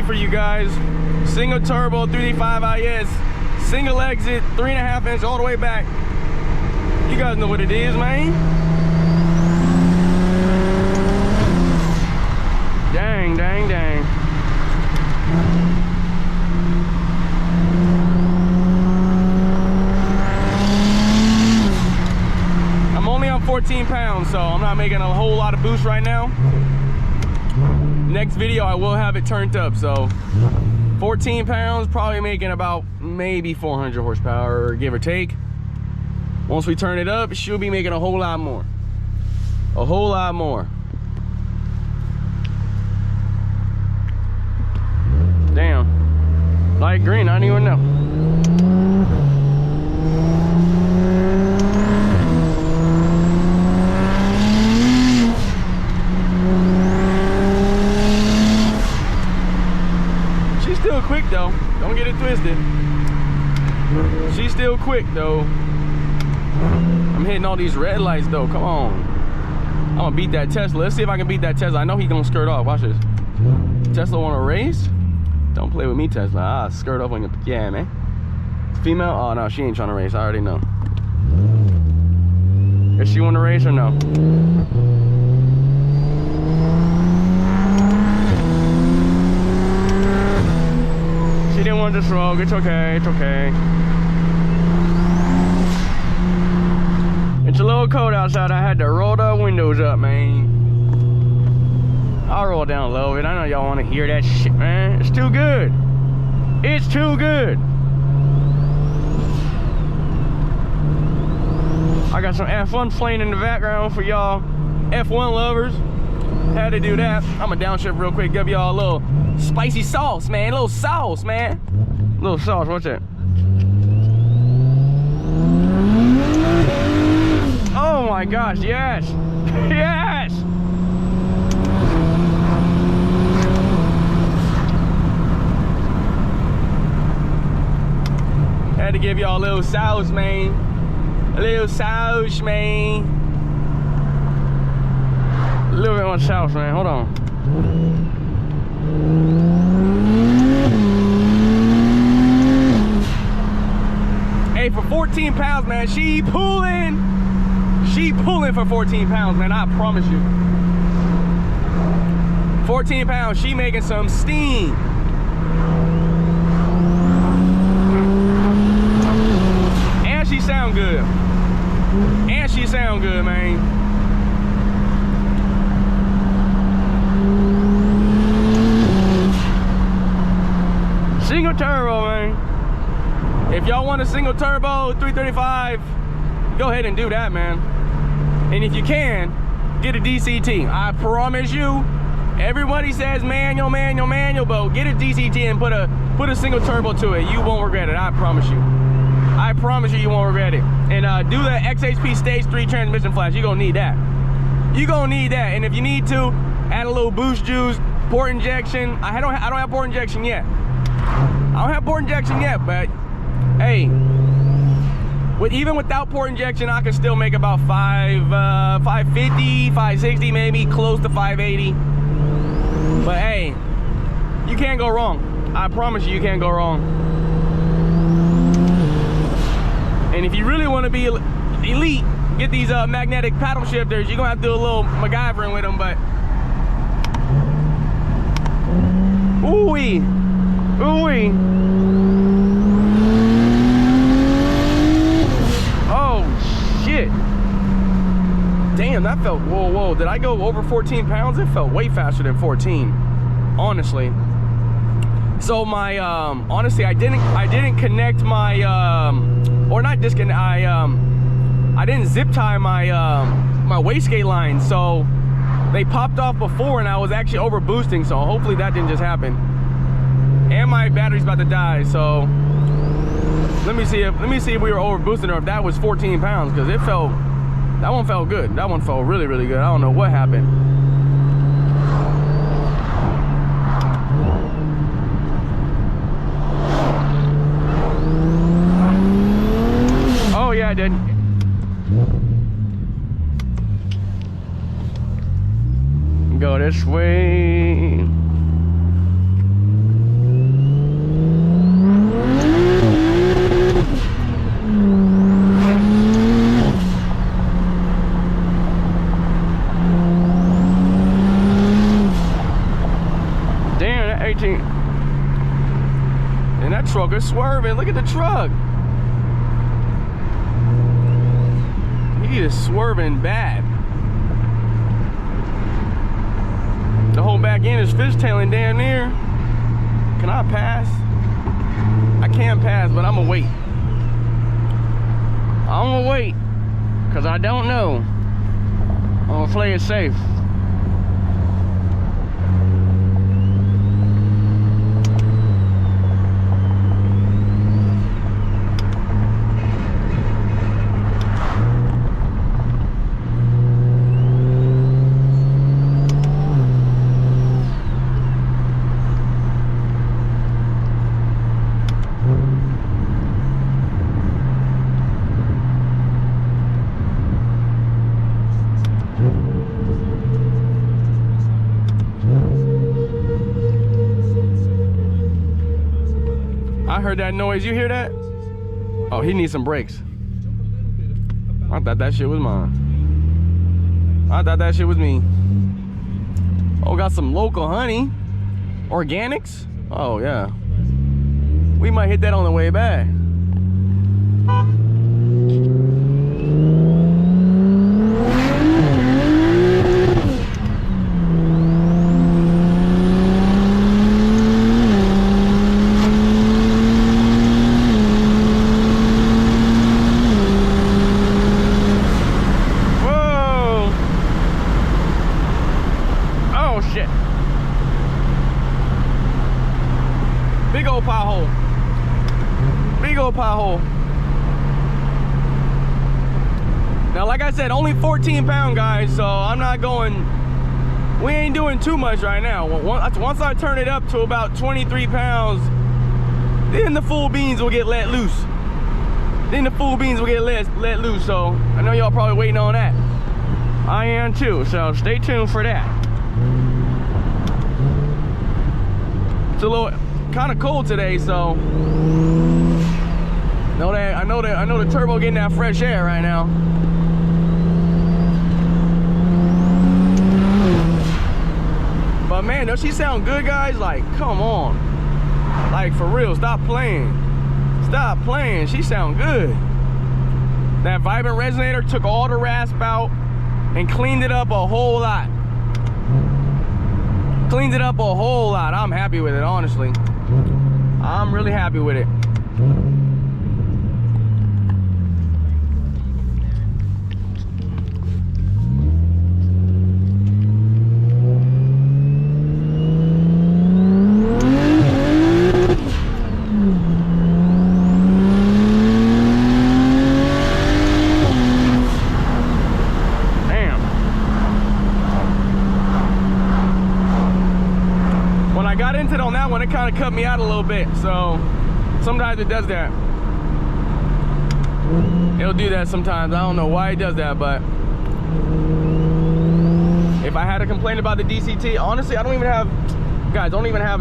POV for you guys. Single turbo 385 IS, single exit, 3.5 inch all the way back. You guys know what it is, man. Dang, dang, dang. I'm only on 14 pounds, so I'm not making a whole lot of boost right now. Next video, I will have it turned up, so 14 pounds, probably making about maybe 400 horsepower, give or take. Once we turn it up, she'll be making a whole lot more. A whole lot more. Damn. Light green, I don't even know. She's still quick though. Don't get it twisted. She's still quick though. I'm hitting all these red lights though. Come on. I'm gonna beat that Tesla. Let's see if I can beat that Tesla. I know he's gonna skirt off. Watch this. Tesla wanna race? Don't play with me, Tesla. Ah, skirt off on your, yeah, man. Female? Oh no, she ain't trying to race. I already know. Does she want to race or no? She didn't want to smoke. It's okay. It's okay. It's a little cold outside. I had to roll the windows up, man. I'll roll down a little bit. I know y'all want to hear that shit, man. It's too good. It's too good. I got some F1 playing in the background for y'all F1 lovers. Had to do that. I'm gonna downshift real quick. Give y'all a little spicy sauce, man. A little sauce, man. A little sauce. What's that? Oh my gosh, yes. Yes. Had to give y'all a little sauce, man. A little sauce, man. A little bit more sauce, man. Hold on. Hey, for 14 pounds, man, she pulling. She pulling for 14 pounds, man. I promise you. 14 pounds, she making some steam. She sound good. And she sound good, man. Single turbo, man. If y'all want a single turbo 335, go ahead and do that, man. And if you can, get a DCT. I promise you, everybody says manual, manual, manual, but get a DCT and put a single turbo to it. You won't regret it, I promise you. I promise you, you won't regret it. And do the XHP Stage 3 transmission flash. You're gonna need that. You're gonna need that. And if you need to, add a little boost juice, port injection. I don't have port injection yet. I don't have port injection yet, but hey, even without port injection, I can still make about 550, 560, maybe close to 580. But hey, you can't go wrong. I promise you, you can't go wrong. And if you really want to be elite, get these magnetic paddle shifters. You're gonna have to do a little MacGyvering with them, but ooh-wee, ooh-wee. Oh shit! Damn, that felt, whoa, whoa. Did I go over 14 pounds? It felt way faster than 14, honestly. So my honestly, I didn't connect my or not disconnect. I didn't zip tie my my wastegate line, so they popped off before, and I was actually over boosting. So hopefully that didn't just happen. And my battery's about to die, so let me see if we were over boosting or if that was 14 pounds, because that one felt good. That one felt really, really good. I don't know what happened. Oh yeah, I did. Go this way. trucker swerving. Look at the truck. He is swerving bad. The whole back end is fishtailing damn near. Can I pass? I can't pass, but I'm gonna wait. I'm gonna wait, cause I don't know. I'm gonna play it safe. I heard that noise. You hear that? Oh, he needs some brakes. I thought that shit was mine. I thought that shit was me. Oh, got some local honey. Organics? Oh, yeah. We might hit that on the way back. Big old pothole. Big old pothole. Now, like I said, only 14 pound, guys, so I'm not going, we ain't doing too much right now. Once I turn it up to about 23 pounds, then the full beans will get let loose. Then the full beans will get let loose, so I know y'all probably waiting on that. I am too, so stay tuned for that. It's a little kind of cold today, so I know the turbo getting that fresh air right now. But man, does she sound good, guys? Like, come on, like for real, stop playing, stop playing. She sound good. That vibrant resonator took all the rasp out and cleaned it up a whole lot. Cleaned it up a whole lot. I'm happy with it, honestly. I'm really happy with it. On that one, it kind of cut me out a little bit, so sometimes it does that. It'll do that sometimes. I don't know why it does that, but if I had to complain about the DCT, honestly, I don't even have, guys, don't even have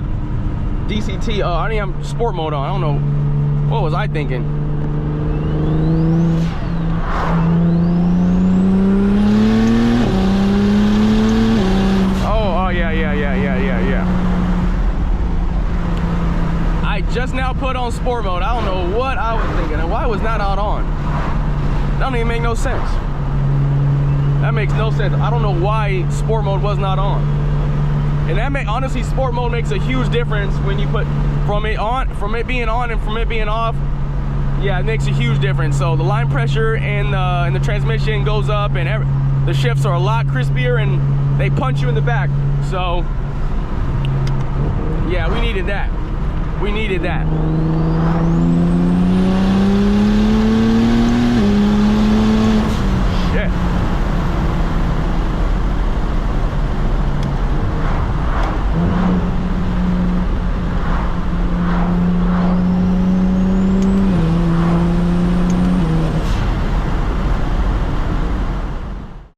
DCT. I don't even have sport mode on. I don't know, what was I thinking? Oh yeah. Just now put on sport mode. I don't know what I was thinking and why was that not on. That don't even make no sense. That makes no sense. I don't know why sport mode was not on. And that honestly, sport mode makes a huge difference when you put from it being on and from it being off. Yeah, it makes a huge difference. So the line pressure and the transmission goes up, and the shifts are a lot crispier, and they punch you in the back. So yeah, we needed that. We needed that.